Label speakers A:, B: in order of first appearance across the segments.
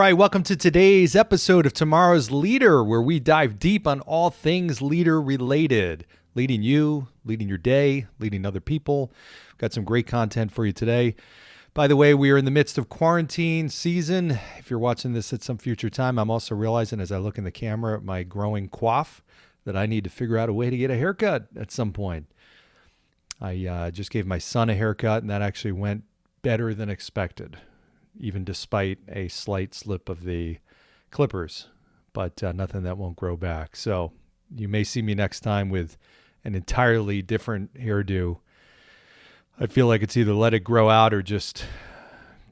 A: right, welcome to today's episode of Tomorrow's Leader, where we dive deep on all things leader related. Leading you, leading your day, leading other people. Got some great content for you today. By the way, we are in the midst of quarantine season. If you're watching this at some future time, I'm also realizing as I look in the camera at my growing coif that I need to figure out a way to get a haircut at some point. I just gave my son a haircut, and that actually went better than expected, even despite a slight slip of the clippers, but nothing that won't grow back. So you may see me next time with an entirely different hairdo. I feel like it's either let it grow out or just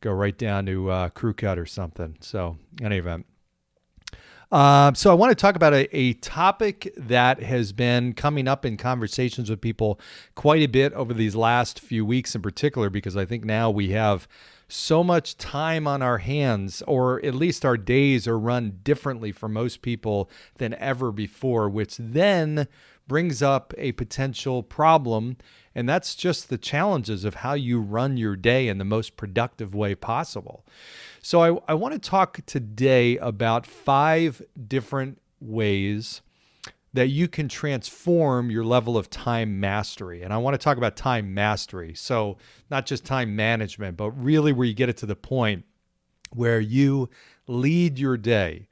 A: go right down to crew cut or something. So in any event. So I want to talk about a topic that has been coming up in conversations with people quite a bit over these last few weeks in particular, because I think now we have so much time on our hands, or at least our days are run differently for most people than ever before, which then brings up a potential problem. And that's just the challenges of how you run your day in the most productive way possible. So I want to talk today about 5 different ways that you can transform your level of time mastery. And I want to talk about time mastery. So not just time management, but really where you get it to the point where you lead your day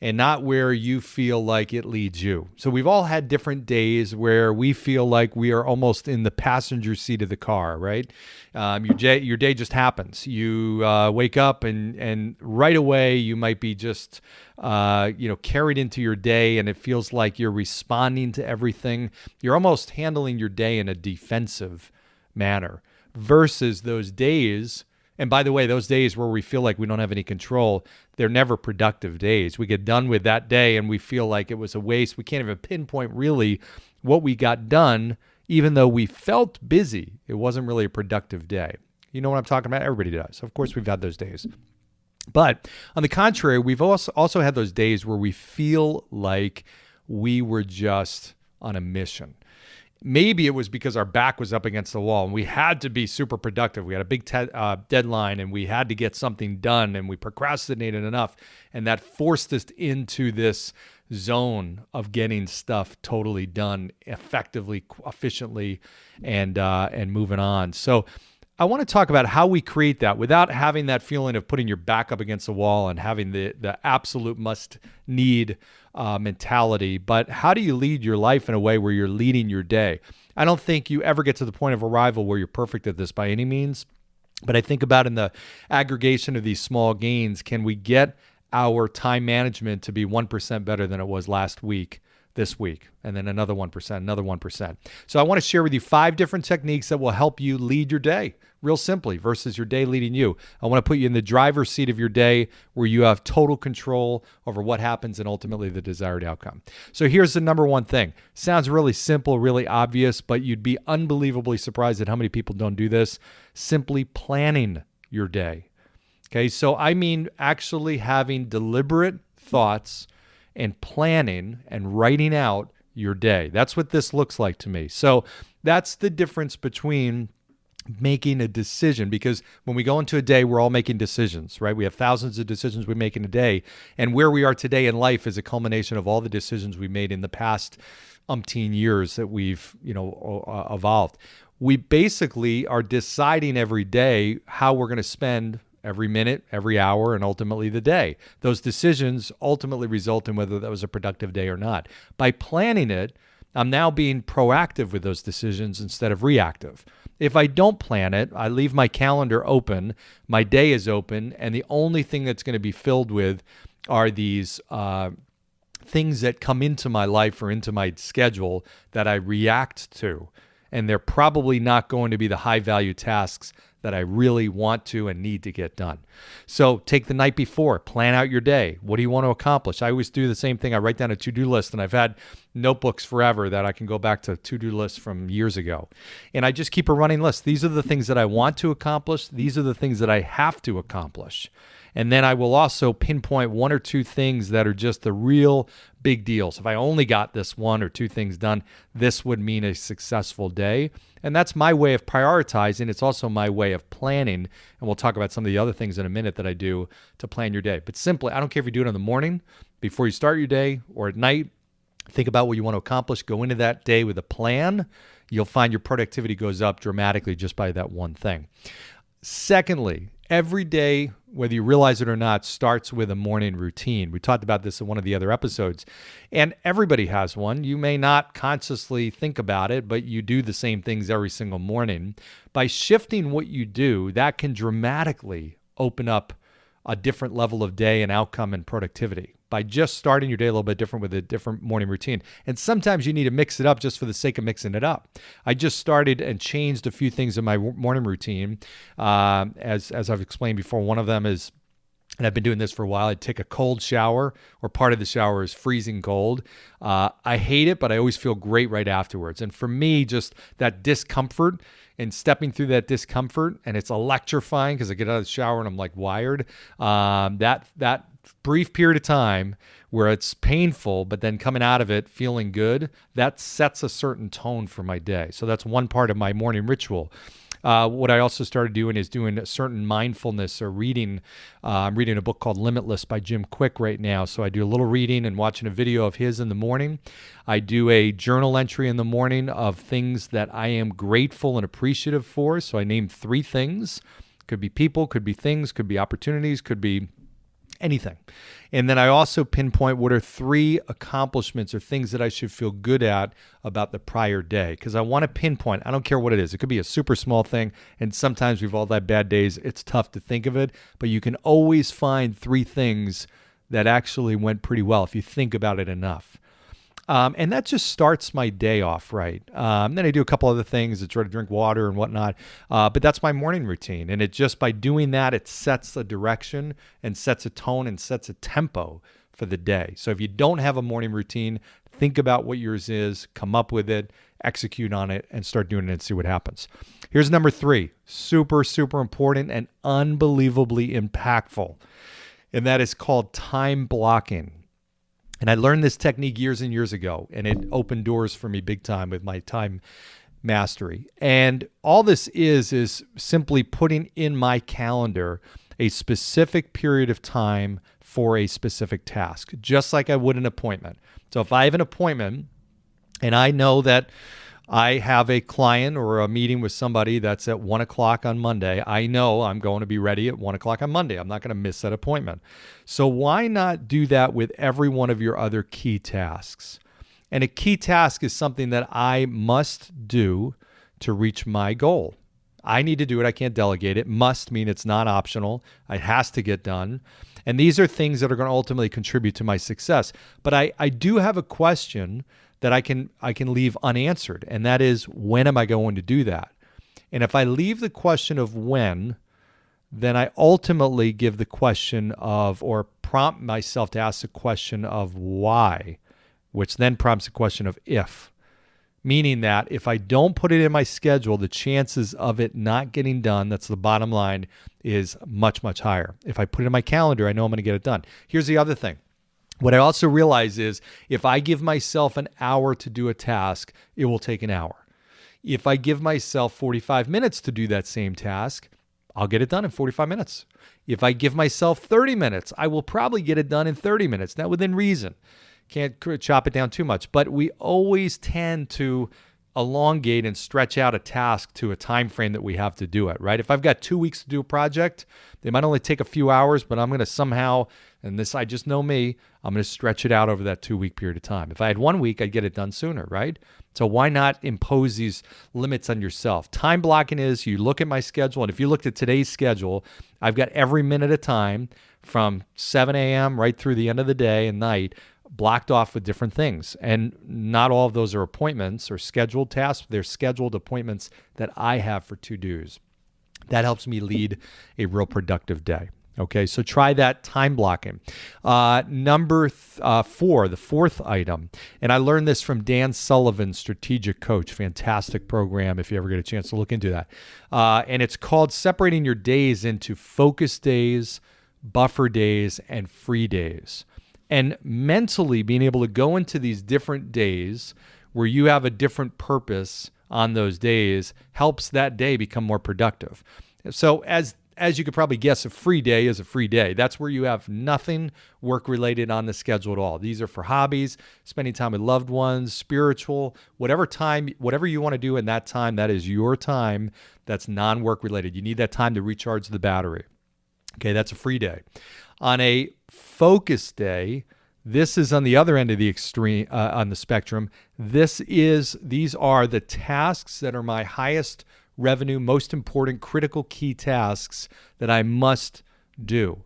A: and not where you feel like it leads you. So we've all had different days where we feel like we are almost in the passenger seat of the car, right? Your day just happens. You wake up and right away you might be just carried into your day, and it feels like you're responding to everything. You're almost handling your day in a defensive manner versus those days. And by the way, those days where we feel like we don't have any control, they're never productive days. We get done with that day and we feel like it was a waste. We can't even pinpoint really what we got done, even though we felt busy. It wasn't really a productive day. You know what I'm talking about? Everybody does. Of course, we've had those days. But on the contrary, we've also had those days where we feel like we were just on a mission. Maybe it was because our back was up against the wall and we had to be super productive. We had a big deadline and we had to get something done, and we procrastinated enough, and that forced us into this zone of getting stuff totally done effectively, efficiently, and moving on. So I want to talk about how we create that without having that feeling of putting your back up against the wall and having the absolute must-need mentality. But how do you lead your life in a way where you're leading your day? I don't think you ever get to the point of arrival where you're perfect at this by any means. But I think about in the aggregation of these small gains, can we get our time management to be 1% better than it was last week, this week, and then another 1%, another 1%. So I want to share with you 5 different techniques that will help you lead your day real simply versus your day leading you. I want to put you in the driver's seat of your day where you have total control over what happens and ultimately the desired outcome. So here's the number one thing. Sounds really simple, really obvious, but you'd be unbelievably surprised at how many people don't do this. Simply planning your day. Okay, so I mean actually having deliberate thoughts and planning and writing out your day. That's what this looks like to me. So that's the difference between making a decision, because when we go into a day, we're all making decisions, right? We have thousands of decisions we make in a day. And where we are today in life is a culmination of all the decisions we made in the past umpteen years that we've, evolved. We basically are deciding every day how we're going to spend every minute, every hour, and ultimately the day. Those decisions ultimately result in whether that was a productive day or not. By planning it, I'm now being proactive with those decisions instead of reactive. If I don't plan it, I leave my calendar open, my day is open, and the only thing that's going to be filled with are these things that come into my life or into my schedule that I react to. And they're probably not going to be the high-value tasks that I really want to and need to get done. So take the night before, plan out your day. What do you want to accomplish? I always do the same thing. I write down a to-do list, and I've had notebooks forever that I can go back to to-do lists from years ago. And I just keep a running list. These are the things that I want to accomplish. These are the things that I have to accomplish. And then I will also pinpoint one or two things that are just the real big deals. If I only got this one or two things done, this would mean a successful day. And that's my way of prioritizing. It's also my way of planning. And we'll talk about some of the other things in a minute that I do to plan your day. But simply, I don't care if you do it in the morning, before you start your day, or at night. Think about what you want to accomplish. Go into that day with a plan. You'll find your productivity goes up dramatically just by that one thing. Secondly, every day, whether you realize it or not, starts with a morning routine. We talked about this in one of the other episodes, and everybody has one. You may not consciously think about it, but you do the same things every single morning. By shifting what you do, that can dramatically open up a different level of day and outcome and productivity by just starting your day a little bit different with a different morning routine. And sometimes you need to mix it up just for the sake of mixing it up. I just started and changed a few things in my morning routine. As I've explained before, one of them is, and I've been doing this for a while, I take a cold shower, or part of the shower is freezing cold. I hate it, but I always feel great right afterwards. And for me, just that discomfort and stepping through that discomfort, and it's electrifying because I get out of the shower and I'm like wired. That brief period of time where it's painful, but then coming out of it feeling good, that sets a certain tone for my day. So that's one part of my morning ritual. What I also started doing is doing a certain mindfulness or reading. I'm reading a book called Limitless by Jim Quick right now. So I do a little reading and watching a video of his in the morning. I do a journal entry in the morning of things that I am grateful and appreciative for. So I name 3 things. Could be people, could be things, could be opportunities, could be anything. And then I also pinpoint what are 3 accomplishments or things that I should feel good at about the prior day, because I want to pinpoint. I don't care what it is. It could be a super small thing, and sometimes we've all had bad days. It's tough to think of it, but you can always find 3 things that actually went pretty well if you think about it enough. And that just starts my day off right. Then I do a couple other things. I try to drink water and whatnot. But that's my morning routine. And it just, by doing that, it sets a direction and sets a tone and sets a tempo for the day. So if you don't have a morning routine, think about what yours is, come up with it, execute on it, and start doing it and see what happens. Here's number 3, super, super important and unbelievably impactful. And that is called time blocking. And I learned this technique years and years ago, and it opened doors for me big time with my time mastery. And all this is simply putting in my calendar a specific period of time for a specific task, just like I would an appointment. So if I have an appointment and I know that I have a client or a meeting with somebody that's at 1 o'clock on Monday, I know I'm going to be ready at 1 o'clock on Monday. I'm not going to miss that appointment. So why not do that with every one of your other key tasks? And a key task is something that I must do to reach my goal. I need to do it. I can't delegate it. Must mean it's not optional. It has to get done. And these are things that are going to ultimately contribute to my success. But I do have a question that I can leave unanswered, and that is, when am I going to do that? And if I leave the question of when, then I ultimately give the question of, or prompt myself to ask the question of why, which then prompts the question of if. Meaning that if I don't put it in my schedule, the chances of it not getting done, that's the bottom line, is much, much higher. If I put it in my calendar, I know I'm going to get it done. Here's the other thing. What I also realize is if I give myself an hour to do a task, it will take an hour. If I give myself 45 minutes to do that same task, I'll get it done in 45 minutes. If I give myself 30 minutes, I will probably get it done in 30 minutes. Now, within reason. Can't chop it down too much, but we always tend to elongate and stretch out a task to a time frame that we have to do it, right? If I've got 2 weeks to do a project, they might only take a few hours, but I'm going to somehow, and this, I just know me, I'm going to stretch it out over that 2 week period of time. If I had 1 week, I'd get it done sooner, right? So why not impose these limits on yourself? Time blocking is you look at my schedule, and if you looked at today's schedule, I've got every minute of time from 7 a.m. right through the end of the day and night blocked off with different things. And not all of those are appointments or scheduled tasks. They're scheduled appointments that I have for to-dos. That helps me lead a real productive day. Okay, so try that time blocking. Number 4, the 4th item, and I learned this from Dan Sullivan, Strategic Coach, fantastic program if you ever get a chance to look into that. And it's called separating your days into focus days, buffer days, and free days. And mentally being able to go into these different days where you have a different purpose on those days helps that day become more productive. So as you could probably guess, a free day is a free day. That's where you have nothing work-related on the schedule at all. These are for hobbies, spending time with loved ones, spiritual, whatever you want to do in that time, that is your time that's non-work related. You need that time to recharge the battery. Okay, that's a free day. On a focus day, this is on the other end of the extreme on the spectrum. These are the tasks that are my highest revenue, most important, critical key tasks that I must do.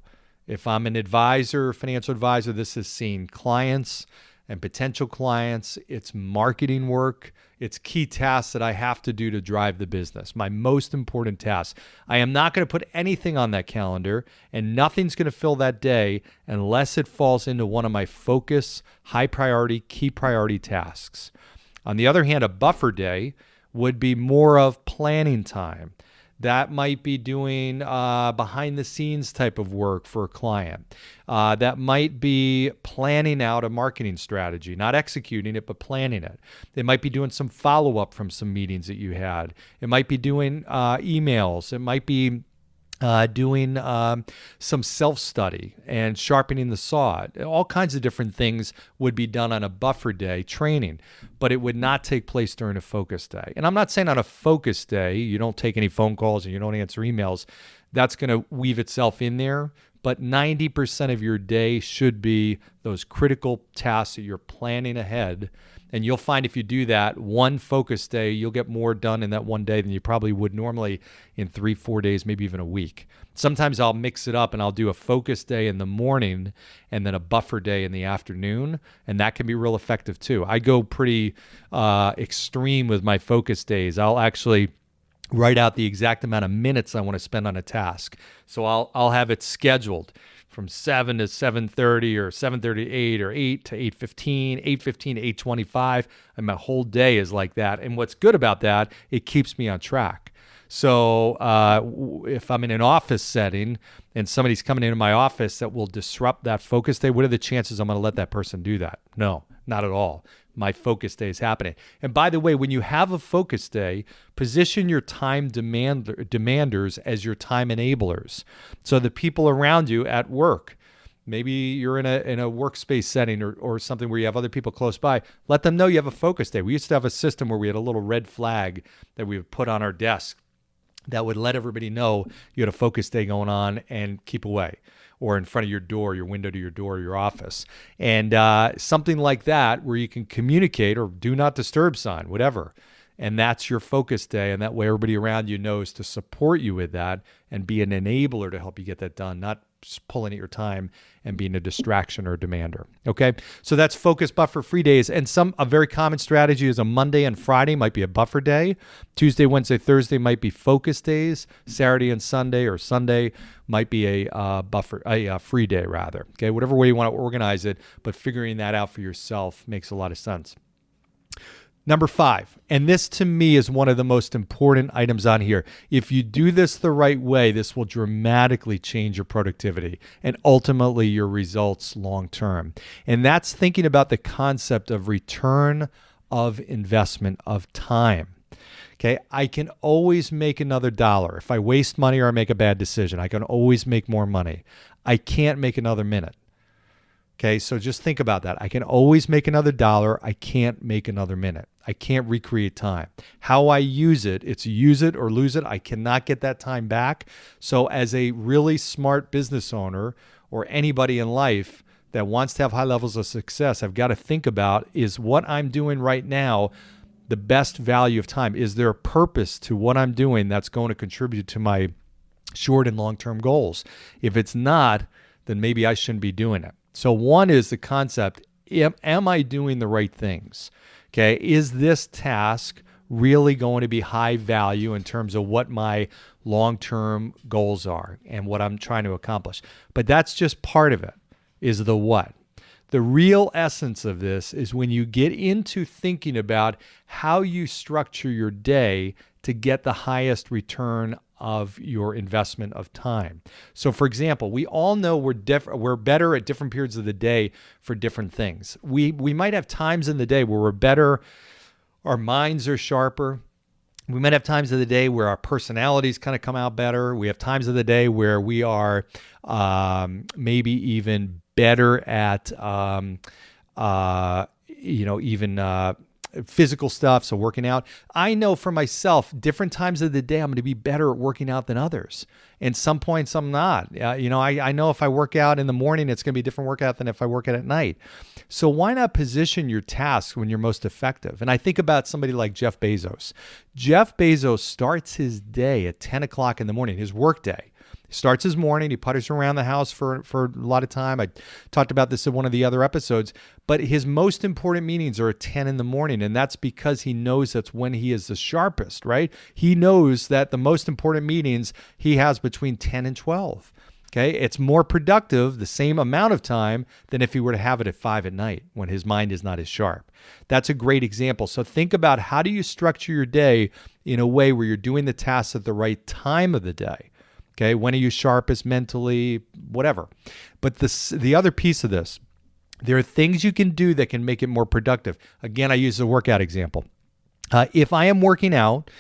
A: If I'm an advisor, financial advisor, this is seeing clients and potential clients. It's marketing work. It's key tasks that I have to do to drive the business. My most important tasks. I am not going to put anything on that calendar, and nothing's going to fill that day unless it falls into one of my focus, high priority, key priority tasks. On the other hand, a buffer day would be more of planning time. That might be doing behind the scenes type of work for a client. That might be planning out a marketing strategy, not executing it, but planning it. They might be doing some follow-up from some meetings that you had. It might be doing emails. It might be doing some self-study and sharpening the saw. All kinds of different things would be done on a buffer day training, but it would not take place during a focus day. And I'm not saying on a focus day, you don't take any phone calls and you don't answer emails. That's going to weave itself in there. But 90% of your day should be those critical tasks that you're planning ahead. And you'll find if you do that one focus day, you'll get more done in that one day than you probably would normally in 3-4 days, maybe even a week. Sometimes I'll mix it up and I'll do a focus day in the morning and then a buffer day in the afternoon. And that can be real effective too. I go pretty extreme with my focus days. I'll actually write out the exact amount of minutes I want to spend on a task. So I'll have it scheduled from 7 to 7:30 or 7:30 to 8 or 8 to 8:15, 8:15 to 8:25. And my whole day is like that. And what's good about that, it keeps me on track. So if I'm in an office setting and somebody's coming into my office that will disrupt that focus day, what are the chances I'm going to let that person do that? No, not at all. My focus day is happening. And by the way, when you have a focus day, position your time demanders as your time enablers. So the people around you at work, maybe you're in a workspace setting or something where you have other people close by, let them know you have a focus day. We used to have a system where we had a little red flag that we would put on our desk that would let everybody know you had a focus day going on and keep away, or in front of your door, your window to your door, your office. And something like that where you can communicate, or do not disturb sign, whatever. And that's your focus day. And that way everybody around you knows to support you with that and be an enabler to help you get that done, not just pulling at your time and being a distraction or a demander. Okay. So that's focus, buffer, free days. And a very common strategy is a Monday and Friday might be a buffer day. Tuesday, Wednesday, Thursday might be focus days. Saturday and Sunday, or Sunday might be a free day rather. Okay. Whatever way you want to organize it, but figuring that out for yourself makes a lot of sense. Number 5, and this to me is one of the most important items on here. If you do this the right way, this will dramatically change your productivity and ultimately your results long term. And that's thinking about the concept of return of investment of time. Okay, I can always make another dollar. If I waste money or I make a bad decision, I can always make more money. I can't make another minute. Okay, so just think about that. I can always make another dollar. I can't make another minute. I can't recreate time. How I use it, it's use it or lose it. I cannot get that time back. So as a really smart business owner or anybody in life that wants to have high levels of success, I've got to think about, is what I'm doing right now the best value of time? Is there a purpose to what I'm doing that's going to contribute to my short and long-term goals? If it's not, then maybe I shouldn't be doing it. So one is the concept, am I doing the right things? Okay, is this task really going to be high value in terms of what my long-term goals are and what I'm trying to accomplish? But that's just part of it, is the what. The real essence of this is when you get into thinking about how you structure your day to get the highest return of your investment of time. So for example, we all know we're better at different periods of the day for different things. We might have times in the day where we're better, our minds are sharper. We might have times of the day where our personalities kind of come out better. We have times of the day where we are maybe even better at, physical stuff, so working out. I know for myself, different times of the day, I'm going to be better at working out than others. And some points I'm not. I know if I work out in the morning, it's going to be a different workout than if I work out at night. So why not position your tasks when you're most effective? And I think about somebody like Jeff Bezos. Jeff Bezos starts his day at 10 o'clock in the morning, his work day. He starts his morning, he putters around the house for a lot of time. I talked about this in one of the other episodes, but his most important meetings are at 10 in the morning, and that's because he knows that's when he is the sharpest, right? He knows that the most important meetings he has between 10 and 12. Okay, it's more productive, the same amount of time, than if he were to have it at 5 at night when his mind is not as sharp. That's a great example. So think about, how do you structure your day in a way where you're doing the tasks at the right time of the day? Okay, when are you sharpest mentally, whatever. But the other piece of this, there are things you can do that can make it more productive. Again, I use the workout example. If I am working out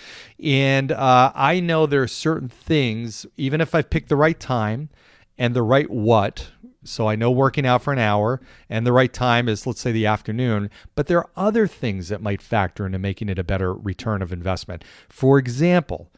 A: and I know there are certain things, even if I've picked the right time and the right what, so I know working out for an hour and the right time is, let's say, the afternoon, but there are other things that might factor into making it a better return of investment. For example,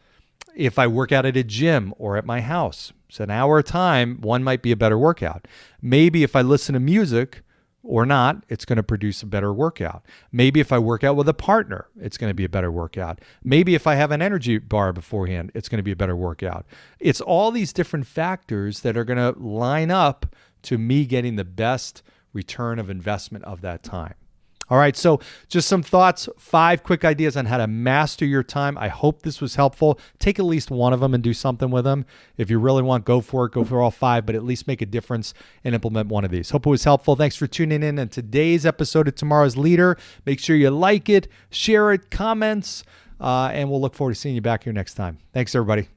A: if I work out at a gym or at my house, it's an hour time, one might be a better workout. Maybe if I listen to music or not, it's going to produce a better workout. Maybe if I work out with a partner, it's going to be a better workout. Maybe if I have an energy bar beforehand, it's going to be a better workout. It's all these different factors that are going to line up to me getting the best return of investment of that time. All right, so just some thoughts, 5 quick ideas on how to master your time. I hope this was helpful. Take at least one of them and do something with them. If you really want, go for it. Go for all 5, but at least make a difference and implement one of these. Hope it was helpful. Thanks for tuning in on today's episode of Tomorrow's Leader. Make sure you like it, share it, comments, and we'll look forward to seeing you back here next time. Thanks, everybody.